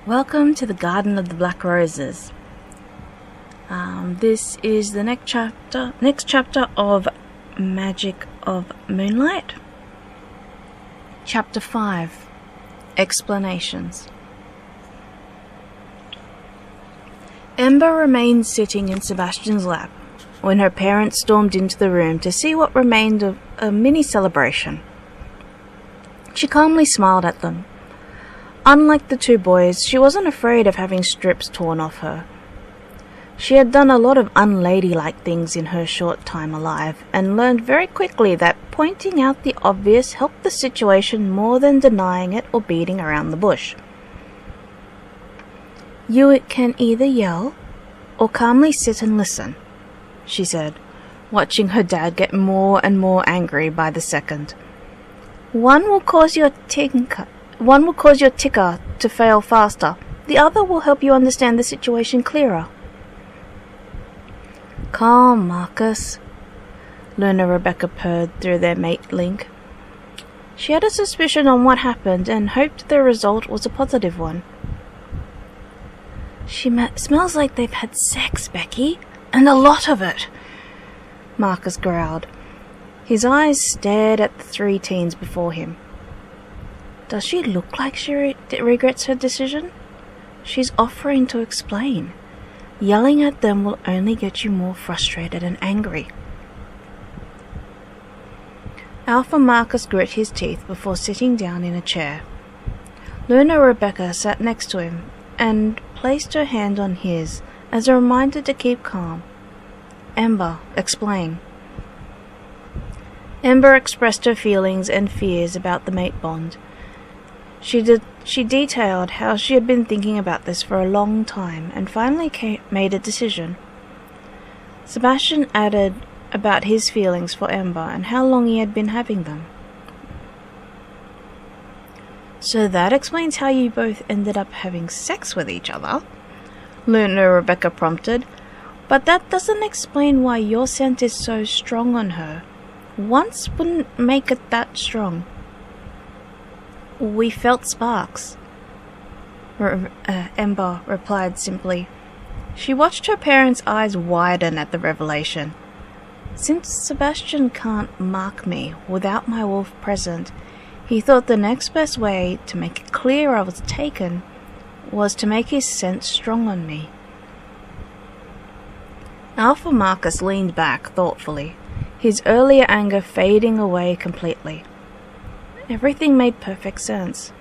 Welcome to the Garden of the Black Roses. This is the next chapter of Magic of Moonlight. Chapter 5, Explanations. Ember remained sitting in Sebastian's lap when her parents stormed into the room to see what remained of a mini celebration. She calmly smiled at them. Unlike the two boys, she wasn't afraid of having strips torn off her. She had done a lot of unladylike things in her short time alive, and learned very quickly that pointing out the obvious helped the situation more than denying it or beating around the bush. "You can either yell, or calmly sit and listen," she said, watching her dad get more and more angry by the second. One will cause your ticker to fail faster. The other will help you understand the situation clearer. "Calm, Marcus," Luna Rebecca purred through their mate link. She had a suspicion on what happened and hoped the result was a positive one. Smells like they've had sex, Becky, and a lot of it," Marcus growled. His eyes stared at the three teens before him. Does she look like she regrets her decision? She's offering to explain. Yelling at them will only get you more frustrated and angry. Alpha Marcus grit his teeth before sitting down in a chair. Luna Rebecca sat next to him and placed her hand on his as a reminder to keep calm. "Ember, explain." Ember expressed her feelings and fears about the mate bond. She detailed how she had been thinking about this for a long time and finally made a decision. Sebastian added about his feelings for Ember and how long he had been having them. "So that explains how you both ended up having sex with each other," Luna Rebecca prompted. "But that doesn't explain why your scent is so strong on her. Once wouldn't make it that strong." "We felt sparks," Ember replied simply. She watched her parents' eyes widen at the revelation. Since Sebastian can't mark me without my wolf present, he thought the next best way to make it clear I was taken was to make his scent strong on me. Alpha Marcus leaned back thoughtfully, his earlier anger fading away completely. Everything made perfect sense.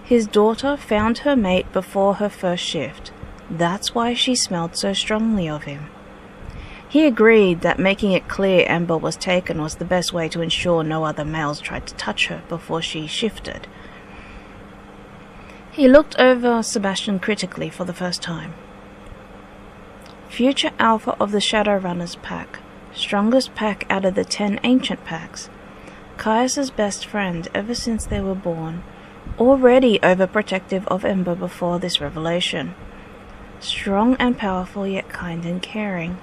His daughter found her mate before her first shift. That's why she smelled so strongly of him. He agreed that making it clear Ember was taken was the best way to ensure no other males tried to touch her before she shifted. He looked over Sebastian critically for the first time. Future Alpha of the Shadowrunners pack, strongest pack out of the 10 ancient packs. Caius's best friend ever since they were born, already overprotective of Ember before this revelation. Strong and powerful, yet kind and caring.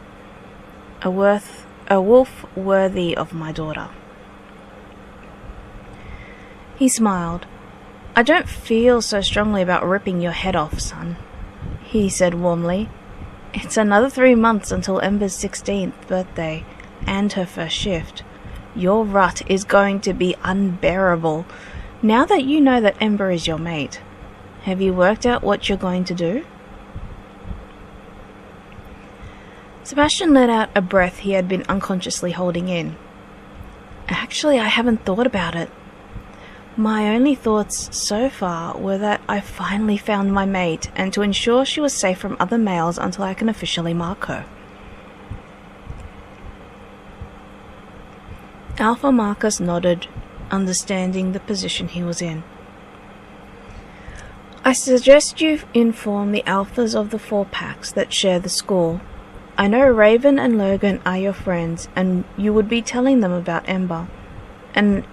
A wolf worthy of my daughter. He smiled. "I don't feel so strongly about ripping your head off, son," he said warmly. "It's another 3 months until Ember's 16th birthday and her first shift. Your rut is going to be unbearable. Now that you know that Ember is your mate, have you worked out what you're going to do?" Sebastian let out a breath he had been unconsciously holding in. "Actually, I haven't thought about it. My only thoughts so far were that I finally found my mate and to ensure she was safe from other males until I can officially mark her." Alpha Marcus nodded, understanding the position he was in. "I suggest you inform the alphas of the 4 packs that share the school. I know Raven and Logan are your friends, and you would be telling them about Ember, and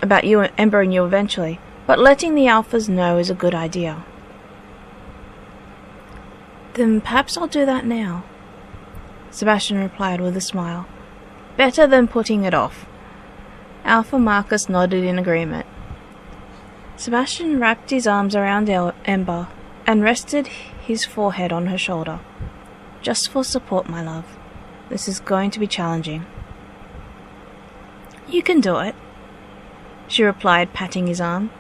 about you and Ember and you eventually, but letting the alphas know is a good idea." "Then perhaps I'll do that now," Sebastian replied with a smile. "Better than putting it off." Alpha Marcus nodded in agreement. Sebastian wrapped his arms around Ember and rested his forehead on her shoulder. "Just for support, my love. This is going to be challenging." "You can do it," she replied, patting his arm.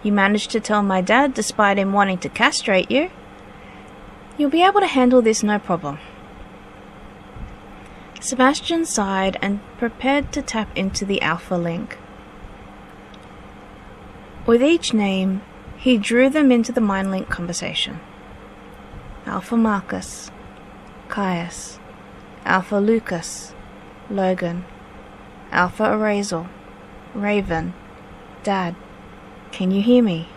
"You managed to tell my dad despite him wanting to castrate you. You'll be able to handle this no problem." Sebastian sighed and prepared to tap into the Alpha link. With each name, he drew them into the mind link conversation. Alpha Marcus, Caius, Alpha Lucas, Logan, Alpha Arazel, Raven, Dad, can you hear me?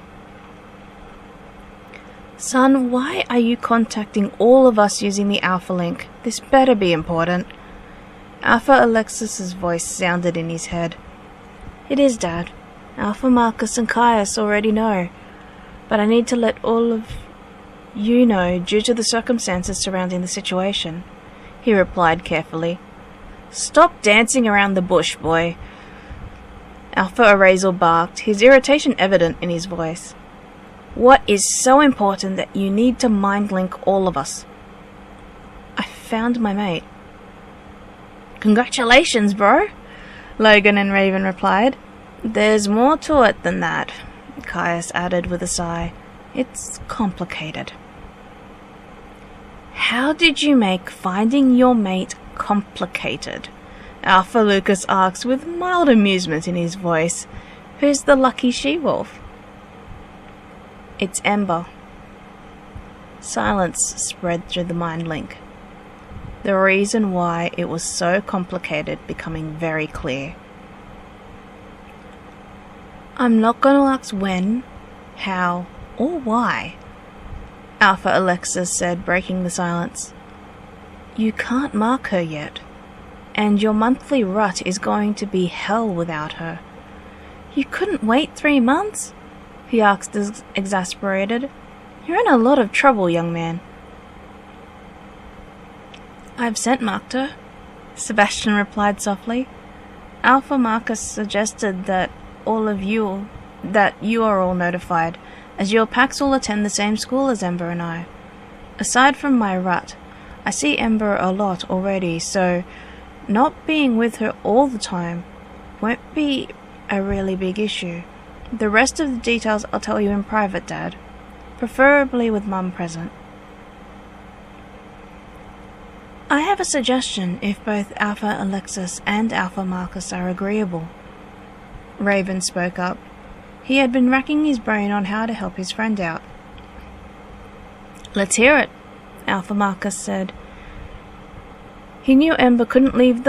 "Son, why are you contacting all of us using the Alpha link? This better be important." Alpha Alexis's voice sounded in his head. "It is, Dad. Alpha Marcus and Caius already know, but I need to let all of you know due to the circumstances surrounding the situation," he replied carefully. "Stop dancing around the bush, boy." Alpha Arazel barked, his irritation evident in his voice. "What is so important that you need to mind link all of us?" "I found my mate." "Congratulations, bro," Logan and Raven replied. "There's more to it than that," Caius added with a sigh. "It's complicated." "How did you make finding your mate complicated?" Alpha Lucas asked with mild amusement in his voice. "Who's the lucky she-wolf?" "It's Ember." Silence spread through the mind link. The reason why it was so complicated becoming very clear. "I'm not going to ask when, how, or why," Alpha Alexis said, breaking the silence. "You can't mark her yet, and your monthly rut is going to be hell without her." "You couldn't wait 3 months?" he asked, exasperated. "You're in a lot of trouble, young man." "I've scent-marked her," Sebastian replied softly. "Alpha Marcus suggested that you are all notified, as your packs all attend the same school as Ember and I. Aside from my rut, I see Ember a lot already, so not being with her all the time won't be a really big issue. The rest of the details I'll tell you in private, Dad, preferably with Mum present." "I have a suggestion if both Alpha Alexis and Alpha Marcus are agreeable," Raven spoke up. He had been racking his brain on how to help his friend out. "Let's hear it," Alpha Marcus said. He knew Ember couldn't leave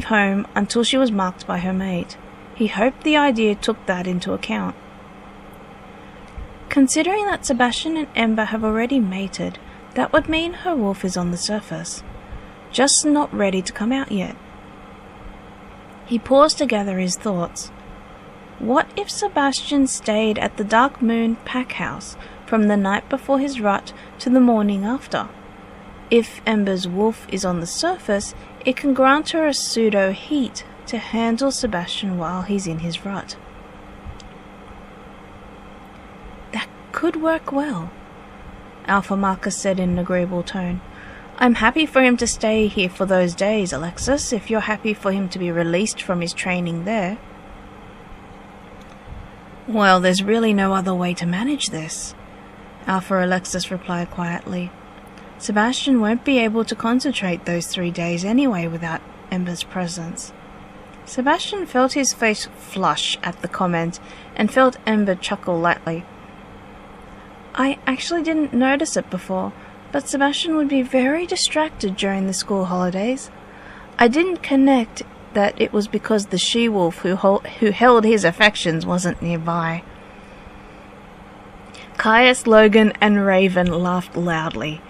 home until she was marked by her mate. He hoped the idea took that into account. "Considering that Sebastian and Ember have already mated, that would mean her wolf is on the surface, just not ready to come out yet." He paused to gather his thoughts. What if Sebastian stayed at the Dark Moon pack house from the night before his rut to the morning after? If Ember's wolf is on the surface, it can grant her a pseudo-heat to handle Sebastian while he's in his rut. "That could work well," Alpha Marcus said in an agreeable tone. "I'm happy for him to stay here for those days, Alexis, if you're happy for him to be released from his training there." "Well, there's really no other way to manage this," Alpha Alexis replied quietly. "Sebastian won't be able to concentrate those 3 days anyway without Ember's presence." Sebastian felt his face flush at the comment and felt Ember chuckle lightly. "I actually didn't notice it before, but Sebastian would be very distracted during the school holidays. I didn't connect that it was because the she-wolf who held his affections wasn't nearby." Caius, Logan, and Raven laughed loudly.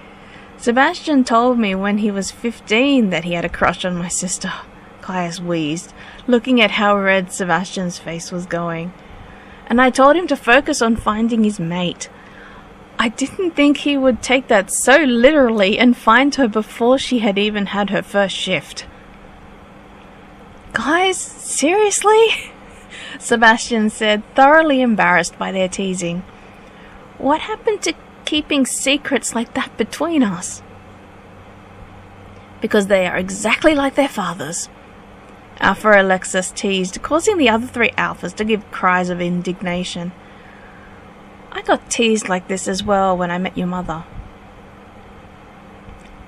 "Sebastian told me when he was 15 that he had a crush on my sister," Caius wheezed, looking at how red Sebastian's face was going. "And I told him to focus on finding his mate. I didn't think he would take that so literally and find her before she had even had her first shift." "Guys, seriously?" Sebastian said, thoroughly embarrassed by their teasing. What happened to keeping secrets like that between us? Because they are exactly like their fathers, Alpha Alexis teased, causing the other three alphas to give cries of indignation. I got teased like this as well when I met your mother.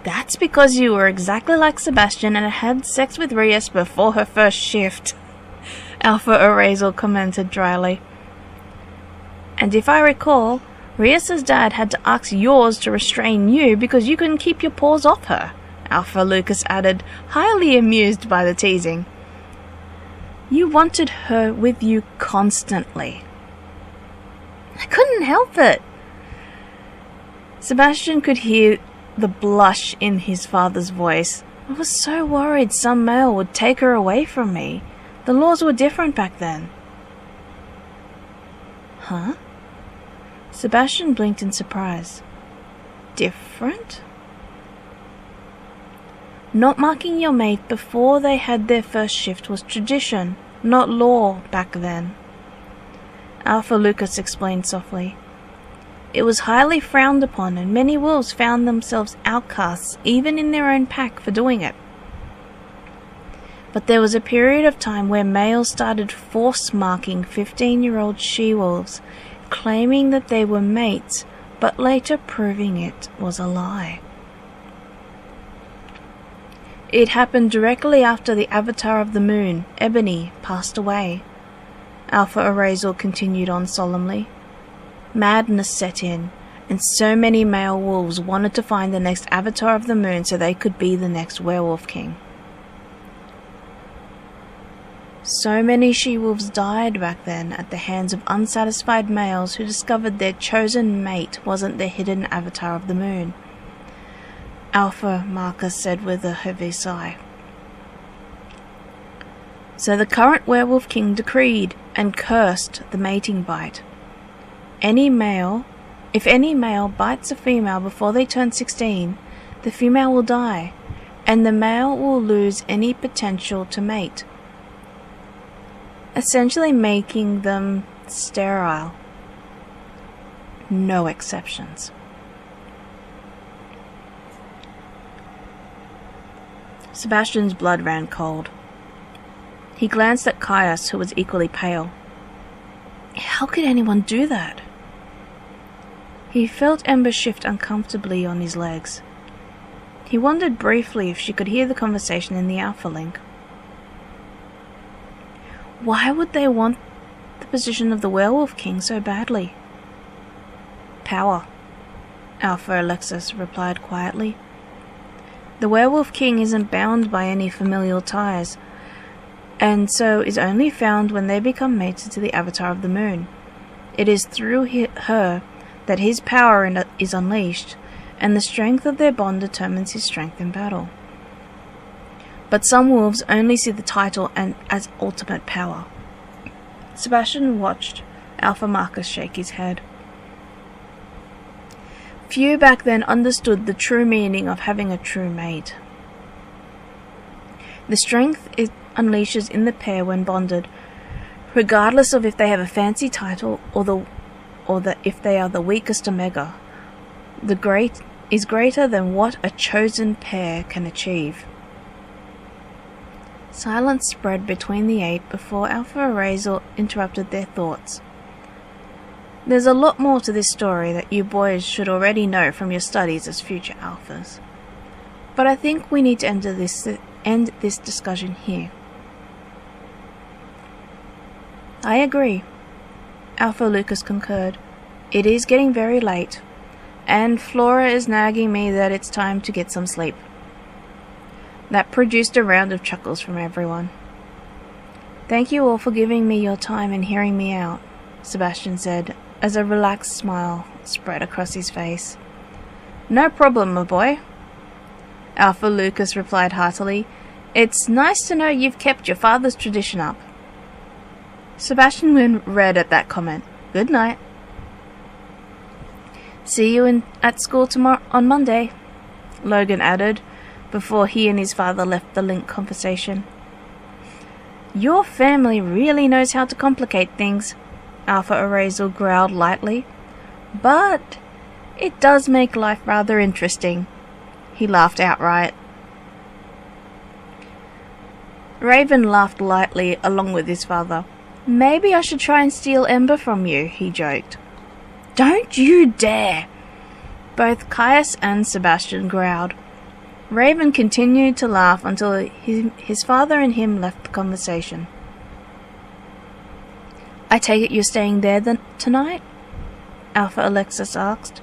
That's because you were exactly like Sebastian and had sex with Rias before her first shift, Alpha Arazel commented dryly. And if I recall, Rias's dad had to ask yours to restrain you because you couldn't keep your paws off her, Alpha Lucas added, highly amused by the teasing. You wanted her with you constantly. I couldn't help it. Sebastian could hear the blush in his father's voice. I was so worried some male would take her away from me. The laws were different back then. Huh? Sebastian blinked in surprise. Different? Not marking your mate before they had their first shift was tradition, not law back then. Alpha Lucas explained softly. It was highly frowned upon, and many wolves found themselves outcasts even in their own pack for doing it. But there was a period of time where males started force-marking 15-year-old she-wolves, claiming that they were mates, but later proving it was a lie. It happened directly after the avatar of the moon, Ebony, passed away. Alpha Arazel continued on solemnly. Madness set in, and so many male wolves wanted to find the next avatar of the moon so they could be the next Werewolf King. So many she-wolves died back then at the hands of unsatisfied males who discovered their chosen mate wasn't the hidden avatar of the moon, Alpha Marcus said with a heavy sigh. So the current Werewolf King decreed and cursed the mating bite. If any male bites a female before they turn 16, the female will die, and the male will lose any potential to mate, essentially making them sterile. No exceptions. Sebastian's blood ran cold. He glanced at Caius, who was equally pale. How could anyone do that? He felt Ember shift uncomfortably on his legs. He wondered briefly if she could hear the conversation in the Alpha Link. Why would they want the position of the Werewolf King so badly? Power, Alpha Alexis replied quietly. The Werewolf King isn't bound by any familial ties, and so is only found when they become mated to the avatar of the moon. It is through her that his power is unleashed, and the strength of their bond determines his strength in battle. But some wolves only see the title as ultimate power. Sebastian watched Alpha Marcus shake his head. Few back then understood the true meaning of having a true mate. The strength it unleashes in the pair when bonded, regardless of if they have a fancy title or if they are the weakest omega, is greater than what a chosen pair can achieve. Silence spread between the 8 before Alpha Arazel interrupted their thoughts. There's a lot more to this story that you boys should already know from your studies as future alphas, but I think we need to end this discussion here. I agree, Alpha Lucas concurred. It is getting very late, and Flora is nagging me that it's time to get some sleep. That produced a round of chuckles from everyone. Thank you all for giving me your time and hearing me out, Sebastian said, as a relaxed smile spread across his face. No problem, my boy, Alpha Lucas replied heartily. It's nice to know you've kept your father's tradition up. Sebastian went red at that comment. Good night. See you at school tomorrow on Monday, Logan added, before he and his father left the Link conversation. Your family really knows how to complicate things, Alpha Erazel growled lightly. But it does make life rather interesting. He laughed outright. Raven laughed lightly along with his father. Maybe I should try and steal Ember from you, he joked. Don't you dare! Both Caius and Sebastian growled. Raven continued to laugh until his father and him left the conversation. I take it you're staying there tonight? Alpha Alexis asked.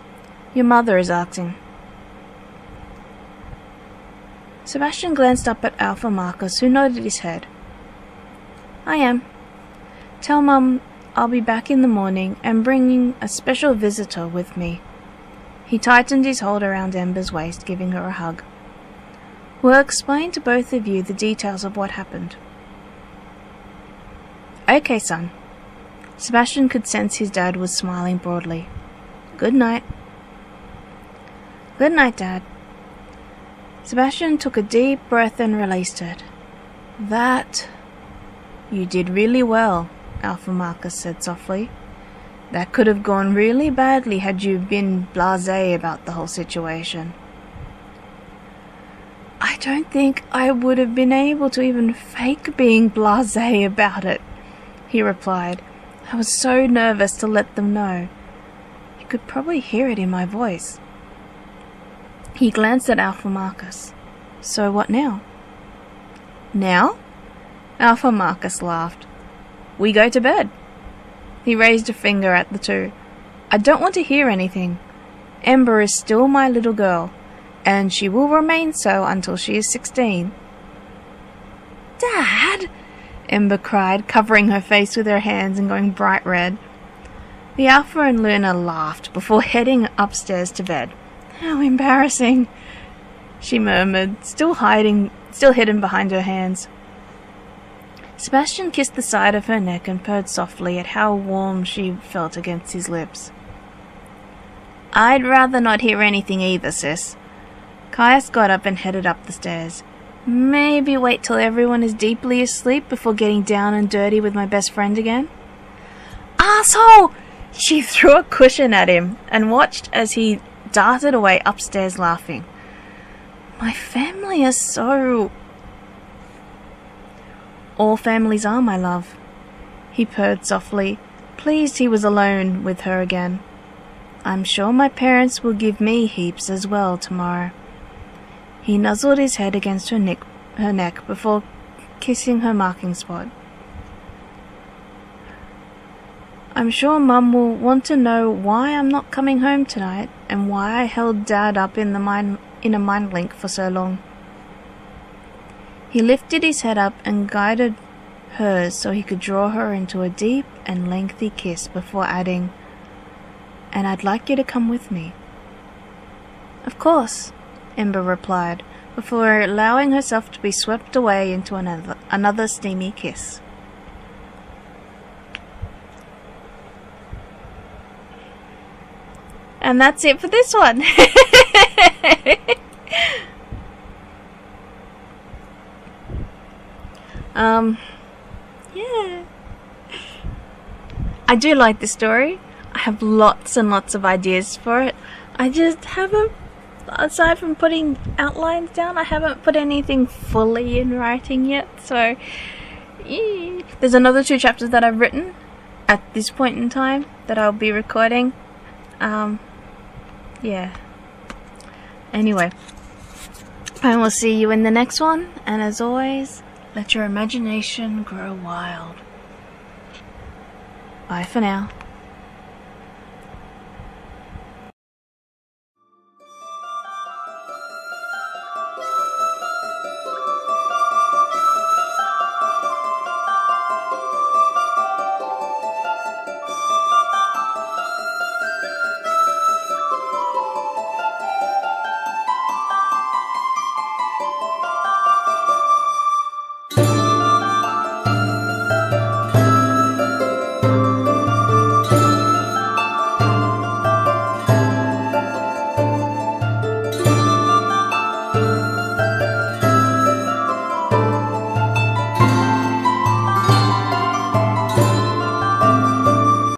Your mother is asking. Sebastian glanced up at Alpha Marcus, who nodded his head. I am. Tell Mum I'll be back in the morning and bringing a special visitor with me. He tightened his hold around Ember's waist, giving her a hug. We'll explain to both of you the details of what happened. Okay, son. Sebastian could sense his dad was smiling broadly. Good night. Good night, Dad. Sebastian took a deep breath and released it. That... You did really well, Alpha Marcus said softly. That could have gone really badly had you been blasé about the whole situation. I don't think I would have been able to even fake being blasé about it, he replied. I was so nervous to let them know. You could probably hear it in my voice. He glanced at Alpha Marcus. So what now? Now? Alpha Marcus laughed. We go to bed. He raised a finger at the two. I don't want to hear anything. Ember is still my little girl, and she will remain so until she is 16. Dad! Ember cried, covering her face with her hands and going bright red. The Alpha and Luna laughed before heading upstairs to bed. How embarrassing, she murmured, still hidden behind her hands. Sebastian kissed the side of her neck and purred softly at how warm she felt against his lips. I'd rather not hear anything either, sis. Caius got up and headed up the stairs. Maybe wait till everyone is deeply asleep before getting down and dirty with my best friend again? Asshole! She threw a cushion at him and watched as he darted away upstairs laughing. My family is so... All families are, my love. He purred softly, pleased he was alone with her again. I'm sure my parents will give me heaps as well tomorrow. He nuzzled his head against her neck before kissing her marking spot. I'm sure Mum will want to know why I'm not coming home tonight and why I held Dad up in a mind link for so long. He lifted his head up and guided hers so he could draw her into a deep and lengthy kiss before adding, and I'd like you to come with me. Of course, Ember replied, before allowing herself to be swept away into another steamy kiss. And that's it for this one. Yeah. I do like this story. I have lots and lots of ideas for it. I just haven't, aside from putting outlines down, I haven't put anything fully in writing yet. So, yeah. There's another 2 chapters that I've written at this point in time that I'll be recording. Yeah. Anyway, I will see you in the next one, and as always, let your imagination grow wild. Bye for now.